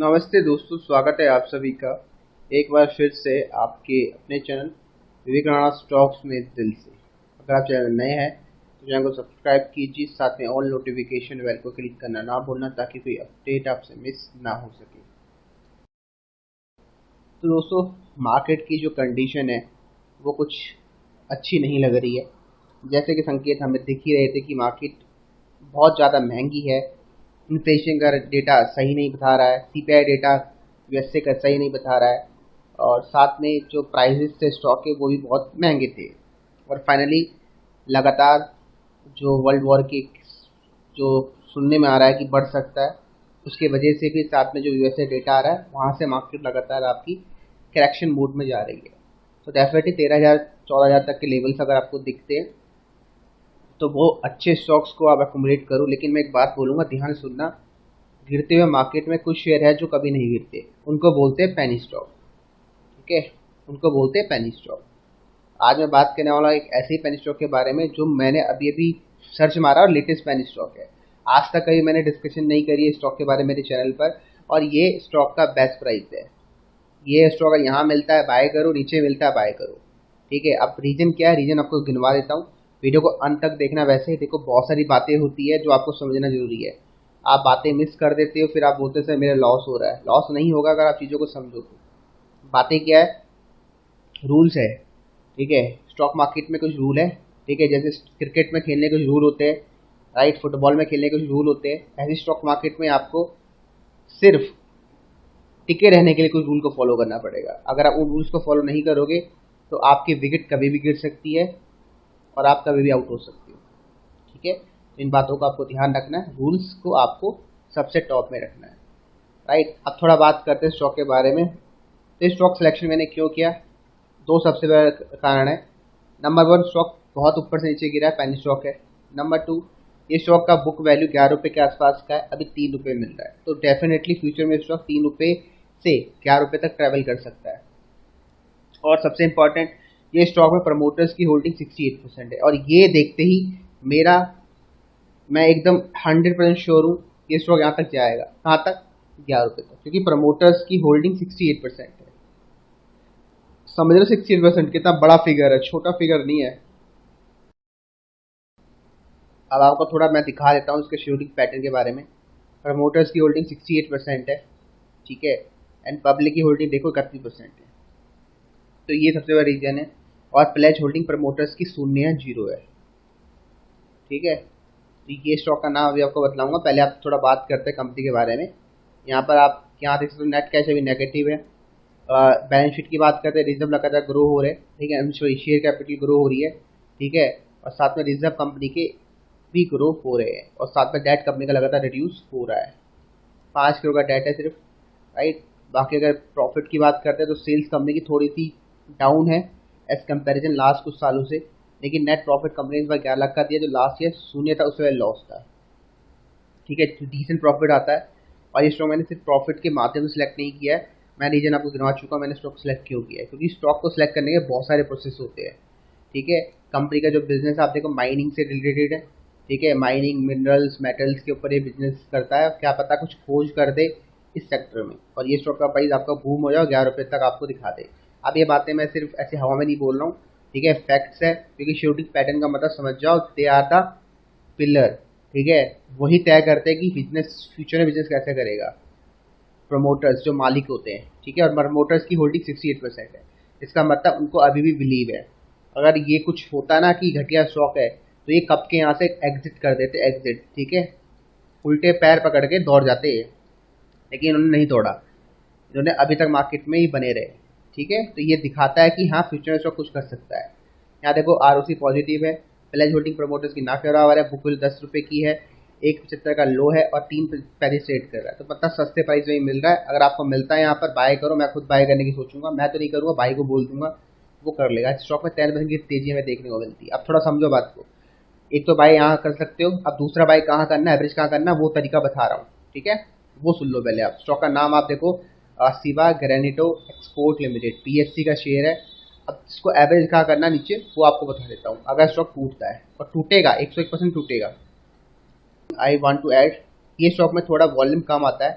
नमस्ते दोस्तों, स्वागत है आप सभी का एक बार फिर से आपके अपने चैनल विवेक राणा स्टॉक्स में दिल से। अगर आप चैनल नए हैं तो चैनल को सब्सक्राइब कीजिए, साथ में ऑल नोटिफिकेशन बेल को क्लिक करना ना भूलना ताकि कोई अपडेट आपसे मिस ना हो सके। तो दोस्तों, मार्केट की जो कंडीशन है वो कुछ अच्छी नहीं लग रही है। जैसे कि संकेत हमें दिख ही रहे थे कि मार्केट बहुत ज़्यादा महंगी है। इन्फ्लेशन का डेटा सही नहीं बता रहा है, सीपीआई डेटा यूएसए का सही नहीं बता रहा है, और साथ में जो प्राइसेस थे स्टॉक के वो भी बहुत महंगे थे। और फाइनली लगातार जो वर्ल्ड वॉर की जो सुनने में आ रहा है कि बढ़ सकता है, उसके वजह से भी साथ में जो यूएसए डेटा आ रहा है वहाँ से मार्केट लगातार आपकी करेक्शन मोड में जा रही है। तो डेफिनेटली 13,000 14,000 तक के लेवल्स अगर आपको दिखते हैं तो वो अच्छे स्टॉक्स को आप अकोमोडेट करो। लेकिन मैं एक बात बोलूँगा, ध्यान से सुनना, गिरते हुए मार्केट में कुछ शेयर है जो कभी नहीं गिरते, उनको बोलते हैं पेनी स्टॉक। ठीक है, उनको बोलते हैं पेनी स्टॉक। आज मैं बात करने वाला एक ऐसे ही पेनी स्टॉक के बारे में जो मैंने अभी अभी सर्च मारा और लेटेस्ट पेनी स्टॉक है। आज तक कभी मैंने डिस्कशन नहीं करी है स्टॉक के बारे में मेरे चैनल पर, और ये स्टॉक का बेस्ट प्राइस है। ये स्टॉक अगर यहाँ मिलता है बाय करो, नीचे मिलता है बाय करो। ठीक है, अब रीजन क्या है, रीजन आपको गिनवा देता हूँ। वीडियो को अंत तक देखना। वैसे ही देखो, बहुत सारी बातें होती है जो आपको समझना जरूरी है। आप बातें मिस कर देते हो, फिर आप बोलते सर मेरा लॉस हो रहा है। लॉस नहीं होगा अगर आप चीज़ों को समझो तो। बातें क्या है, रूल्स है। ठीक है, स्टॉक मार्केट में कुछ रूल है। ठीक है, जैसे क्रिकेट में खेलने के कुछ रूल होते हैं, राइट, फुटबॉल में खेलने के कुछ रूल होते हैं, ऐसे स्टॉक मार्केट में आपको सिर्फ टिके रहने के लिए कुछ रूल को फॉलो करना पड़ेगा। अगर आप उन रूल्स को फॉलो नहीं करोगे तो आपकी विकेट कभी भी गिर सकती है और आप कभी भी आउट हो सकते हो। ठीक है, इन बातों का आपको ध्यान रखना है, रूल्स को आपको सबसे टॉप में रखना है, राइट। अब थोड़ा बात करते हैं स्टॉक के बारे में। तो स्टॉक सिलेक्शन मैंने क्यों किया, दो सबसे बड़ा कारण है। नंबर वन, स्टॉक बहुत ऊपर से नीचे गिरा है, पेनी स्टॉक है। नंबर टू, ये स्टॉक का बुक वैल्यू 11 रुपये के आसपास का है, अभी 3 रुपये मिल रहा है। तो डेफिनेटली फ्यूचर में स्टॉक 3 रुपये से 11 रुपये तक ट्रैवल कर सकता है। और सबसे इम्पॉर्टेंट, ये स्टॉक में प्रमोटर्स की होल्डिंग 68% है। और ये देखते ही मैं एकदम 100% श्योर हूँ ये स्टॉक यहाँ तक जाएगा। कहाँ तक? 11 रुपये तक, क्योंकि प्रमोटर्स की होल्डिंग 68% है। समझ लो 68% कितना बड़ा फिगर है, छोटा फिगर नहीं है। अब आपको थोड़ा मैं दिखा देता हूँ इसके शेयरिंग पैटर्न के बारे में। प्रमोटर्स की होल्डिंग 68% है, ठीक है, एंड पब्लिक की होल्डिंग देखो 31% है। तो ये सबसे बड़ा रीजन है। और प्लेज होल्डिंग प्रमोटर्स की शून्य है, 0 है। ठीक है, तो ये स्टॉक का नाम अभी आपको बतलाऊंगा। पहले आप थोड़ा बात करते हैं कंपनी के बारे में। यहाँ पर आप यहाँ देख सकते हो नेट कैश अभी नेगेटिव है। बैलेंस शीट की बात करते हैं, रिजर्व लगातार ग्रो हो रहे हैं। ठीक है, शेयर कैपिटल ग्रो हो रही है। ठीक है, और साथ में रिजर्व कंपनी के भी ग्रो हो रहे हैं, और साथ में डेट कंपनी का लगातार रिड्यूस हो रहा है। 5 करोड़ का डेट है सिर्फ, राइट। बाकी अगर प्रॉफिट की बात करते हैं तो सेल्स कंपनी की थोड़ी सी डाउन है एज कंपेरिजन लास्ट कुछ सालों से, लेकिन नेट प्रॉफिट कंपनी ने इस बार 11 लाख का दिया, जो लास्ट ईयर शून्य था, उससे लॉस था। ठीक है, डिसेंट प्रॉफिट आता है। और ये स्टॉक मैंने सिर्फ प्रॉफिट के माध्यम से सिलेक्ट नहीं किया है, मैं रीजन आपको गिनवा चुका हूँ मैंने स्टॉक सेलेक्ट क्यों किया है। क्योंकि स्टॉक को सिलेक्ट करने के बहुत सारे प्रोसेस होते हैं। ठीक है, कंपनी का जो बिजनेस आप देखो माइनिंग से रिलेटेड है। ठीक है, माइनिंग, मिनरल्स, मेटल्स के ऊपर ये बिजनेस करता है। क्या पता कुछ खोज कर दे इस सेक्टर में, और ये स्टॉक का प्राइस आपका बूम हो जाए, 11 रुपये तक आपको दिखा दे। अब ये बातें मैं सिर्फ ऐसे हवा में नहीं बोल रहा हूँ, ठीक है, फैक्ट्स है। क्योंकि शेयरिंग पैटर्न का मतलब समझ जाओ, दे आर द पिलर। ठीक है, वही तय करते हैं कि बिजनेस फ्यूचर में बिजनेस कैसे करेगा। प्रमोटर्स जो मालिक होते हैं, ठीक है, और प्रमोटर्स की होल्डिंग 68% है। इसका मतलब उनको अभी भी बिलीव है। अगर ये कुछ होता ना कि घटिया स्टॉक है तो ये कब के यहाँ से एग्जिट कर देते, एग्जिट। ठीक है, उल्टे पैर पकड़ के दौड़ जाते हैं, लेकिन उन्होंने नहीं तोड़ा, इन्होंने अभी तक मार्केट में ही बने रहे। ठीक है, तो ये दिखाता है कि हाँ फ्यूचर में स्टॉक कुछ कर सकता है। यहाँ देखो आरओसी पॉजिटिव है, प्लेज होल्डिंग प्रमोटर्स की ना फेवरेबल है, बुक वैल्यू 10 रुपये की है, 1.75 का लो है, और 3 पैसे ट्रेड कर रहा है। तो मतलब सस्ते प्राइस में ही मिल रहा है। अगर आपको मिलता है यहाँ पर बाय करो। मैं खुद बाय करने की सोचूंगा, मैं तो नहीं करूँगा, भाई को बोल दूंगा, वो कर लेगा। स्टॉक में 10% की तेजी हमें देखने को मिलती है। अब थोड़ा समझो बात को, एक तो बाय यहाँ कर सकते हो, अब दूसरा बाय कहाँ करना है, एवरेज कहाँ करना है, वो तरीका बता रहा हूँ। ठीक है, वो सुन लो पहले आप। स्टॉक का नाम आप देखो, सिवा ग्रेनिटो एक्सपोर्ट लिमिटेड, पीएससी का शेयर है। अब इसको एवरेज कहाँ करना नीचे, वो आपको बता देता हूँ। अगर स्टॉक टूटता है, और टूटेगा 101% टूटेगा, आई वांट टू ऐड, ये स्टॉक में थोड़ा वॉल्यूम कम आता है,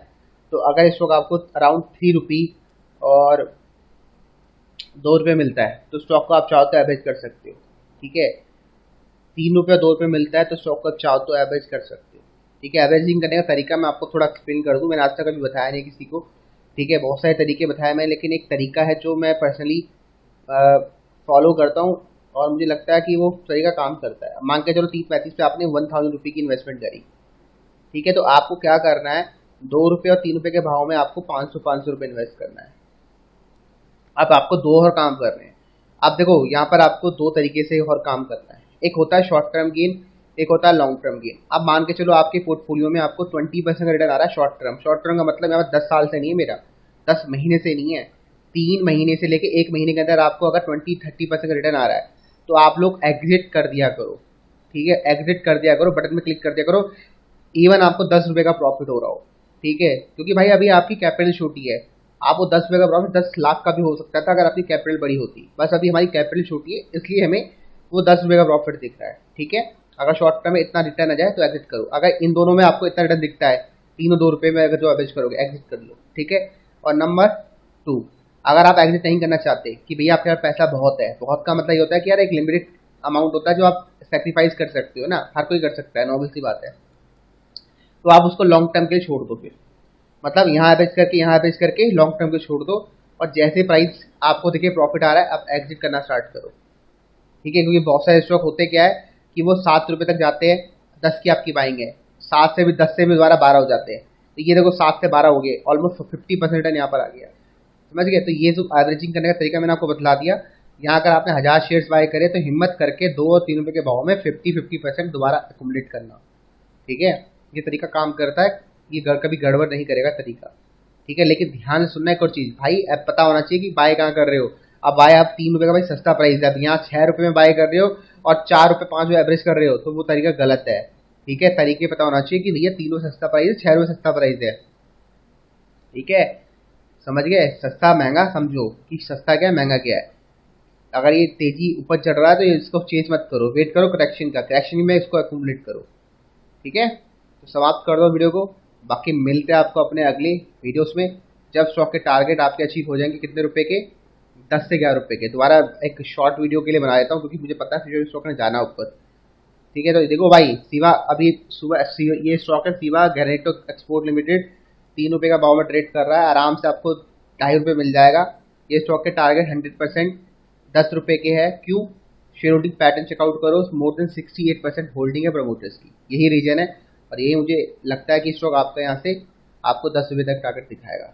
तो अगर स्टॉक आपको अराउंड 3 रुपी और 2 रुपये मिलता है तो स्टॉक को आप चाहो तो एवरेज कर सकते हो। ठीक है, 3 रुपये 2 रुपये मिलता है तो स्टॉक को आप चाहो तो एवरेज कर सकते हो। ठीक है, एवरेजिंग करने का तरीका मैं आपको थोड़ा एक्सप्लेन कर दूं। मैंने आज तक कभी बताया नहीं किसी को। ठीक है, बहुत सारे तरीके बताए मैं, लेकिन एक तरीका है जो मैं पर्सनली फॉलो करता हूँ और मुझे लगता है कि वो तरीका काम करता है। मान के चलो 30-35 पे आपने 1000 रुपये की इन्वेस्टमेंट करी। ठीक है, तो आपको क्या करना है, 2 रुपये और 3 रुपये के भाव में आपको 500 रुपये इन्वेस्ट करना है। अब आपको दो और काम करने हैं। आप देखो यहाँ पर आपको दो तरीके से और काम करना है। एक होता है शॉर्ट टर्म गेन, एक होता है लॉन्ग टर्म गेन। अब मान के चलो आपके पोर्टफोलियो में आपको 20% रिटर्न आ रहा है शॉर्ट टर्म। शॉर्ट टर्म का मतलब यहाँ पर 10 साल से नहीं है मेरा, 10 महीने से नहीं है, 3 महीने से लेके 1 महीने के अंदर आपको अगर 20-30% रिटर्न आ रहा है तो आप लोग एग्जिट कर दिया करो। ठीक है, एग्जिट कर दिया करो, बटन में क्लिक कर दिया करो, इवन आपको 10 रुपये का प्रॉफिट हो रहा हो। ठीक है, क्योंकि भाई अभी आपकी कैपिटल छोटी है, आपको 10 रुपये का प्रॉफिट 10 लाख का भी हो सकता था अगर आपकी कैपिटल बड़ी होती। बस अभी हमारी कैपिटल छोटी है इसलिए हमें वो 10 रुपये का प्रॉफिट दिख रहा है। ठीक है, अगर शॉर्ट टर्म में इतना रिटर्न आ जाए तो एग्जिट करो। अगर इन दोनों में आपको इतना रिटर्न दिखता है, 3 और 2 रुपये में अगर जो एवरेज करोगे, एग्जिट कर लो। ठीक है, और नंबर 2, अगर आप एग्जिट नहीं करना चाहते कि भैया आपके पास पैसा बहुत है, बहुत का मतलब ये होता है कि यार एक लिमिटेड अमाउंट होता है जो आप सेक्रीफाइस कर सकते हो ना, हर कोई कर सकता है, नॉर्मल सी बात है, तो आप उसको लॉन्ग टर्म के लिए छोड़ दो। फिर मतलब यहाँ एवरेज करके लॉन्ग टर्म के छोड़ दो, और जैसे प्राइस आपको देखिए प्रॉफिट आ रहा है आप एग्जिट करना स्टार्ट करो। ठीक है, क्योंकि बहुत सारे स्टॉक होते क्या है कि वो 7 रुपये तक जाते हैं, 10 की आपकी बाइंग है, 7 से भी 10 से भी दोबारा 12 हो जाते हैं। तो ये देखो 7 से 12 हो गए, ऑलमोस्ट 50% रिटर्न यहाँ पर आ गया। समझ गए? तो ये जो एवरेजिंग करने का तरीका मैंने आपको बतला दिया। यहाँ अगर आपने 1000 शेयर्स बाय करे तो हिम्मत करके 2 और 3 रुपये के भाव में 50% दोबारा अकुमुलेट करना। ठीक है, ये तरीका काम करता है, ये कभी गड़बड़ नहीं करेगा तरीका। ठीक है, लेकिन ध्यान से सुनना एक और चीज़, भाई अब पता होना चाहिए कि बाय कहाँ कर रहे हो। अब बाय आप 3 रुपये का भाई सस्ता प्राइस है, अब यहाँ 6 रुपये में बाय कर रहे हो और 4 रुपये 5 रुपये एवरेज कर रहे हो, तो वो तरीका गलत है। ठीक है, तरीके पता होना चाहिए कि भैया 3 रुपये सस्ता प्राइस है, 6 रुपये सस्ता प्राइस है। ठीक है, समझ गए? सस्ता महंगा समझो कि सस्ता क्या है महंगा क्या है। अगर ये तेजी ऊपर चढ़ रहा है तो इसको चेंज मत करो, वेट करो करेक्शन का, करेक्शन में इसको अकुमुलेट करो। ठीक है, तो समाप्त कर दो वीडियो को। बाकी मिलते हैं आपको अपने अगले वीडियोस में, जब स्टॉक के टारगेट आपके अचीव हो जाएंगे। कितने रुपए के? 10 से 11 रुपये के। दोबारा एक शॉर्ट वीडियो के लिए बना देता हूँ क्योंकि मुझे पता है फ्यूचर स्टॉक में जाना ऊपर। ठीक है, तो देखो भाई सिवा अभी सुबह ये स्टॉक है सिवा गैरेटो एक्सपोर्ट लिमिटेड, 3 रुपये का भाव में ट्रेड कर रहा है, आराम से आपको 2.5 रुपये मिल जाएगा। ये स्टॉक के टारगेट 100% 10 रुपये के है। क्यों? शेयर होल्डिंग पैटर्न चेकआउट करो, मोर देन 68% होल्डिंग है प्रमोटर्स की, यही रीजन है। और यही मुझे लगता है कि स्टॉक आपका यहाँ से आपको 10 रुपये तक टारगेट दिखाएगा।